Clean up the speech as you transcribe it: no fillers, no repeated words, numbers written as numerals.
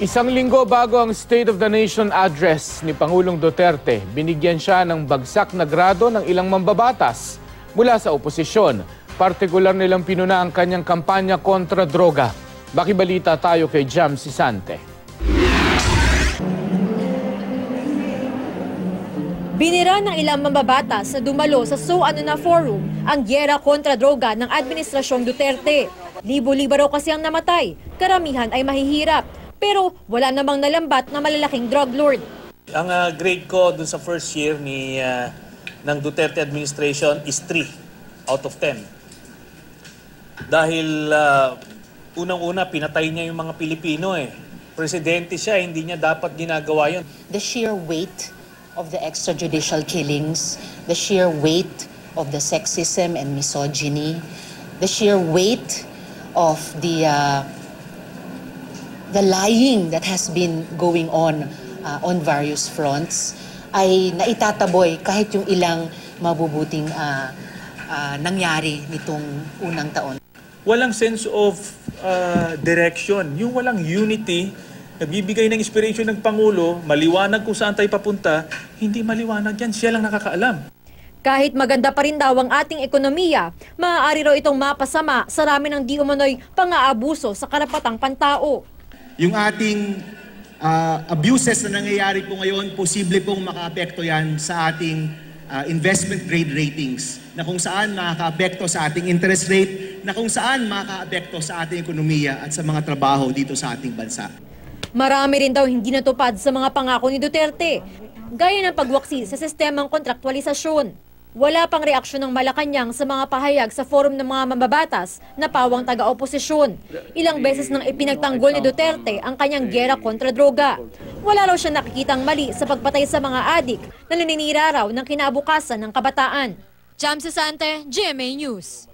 Isang linggo bago ang State of the Nation address ni Pangulong Duterte, binigyan siya ng bagsak na grado ng ilang mambabatas mula sa oposisyon. Partikular nilang pinuna ang kanyang kampanya kontra droga. Bakibalita tayo kay Jam Sisante. Binira ng ilang mambabatas na dumalo sa So-Ano-Na Forum ang gyera kontra droga ng Administrasyong Duterte. Libo-libo raw kasi ang namatay, karamihan ay mahihirap. Pero wala namang nalambat na malalaking drug lord. Ang grade ko dun sa first year ng Duterte administration is 3 out of 10. Dahil unang-una pinatay niya yung mga Pilipino Presidente siya, hindi niya dapat ginagawa yun. The sheer weight of the extrajudicial killings, the sheer weight of the sexism and misogyny, the sheer weight of the lying that has been going on various fronts ay naitataboy kahit yung ilang mabubuting nangyari nitong unang taon. Walang sense of direction, yung walang unity, nagbibigay ng inspiration ng Pangulo, maliwanag kung saan tayo papunta, hindi maliwanag yan, siya lang nakakaalam. Kahit maganda pa rin daw ang ating ekonomiya, maaari raw itong mapasama sa rami ng di umano'y pang-aabuso sa karapatang pantao. Yung ating abuses na nangyayari po ngayon, posible pong makaapekto yan sa ating investment grade ratings, na kung saan makakaapekto sa ating interest rate, na kung saan makakaapekto sa ating ekonomiya at sa mga trabaho dito sa ating bansa. Marami rin daw hindi natupad sa mga pangako ni Duterte, gaya ng pagwaksi sa sistemang kontraktualisasyon. Wala pang reaksyon ng Malacanang sa mga pahayag sa forum ng mga mambabatas na pawang taga-oposisyon. Ilang beses nang ipinagtanggol ni Duterte ang kanyang gyera kontra droga. Wala raw siya nakikitang mali sa pagpatay sa mga adik na naninira raw ng kinabukasan ng kabataan. Jam Sisante, GMA News.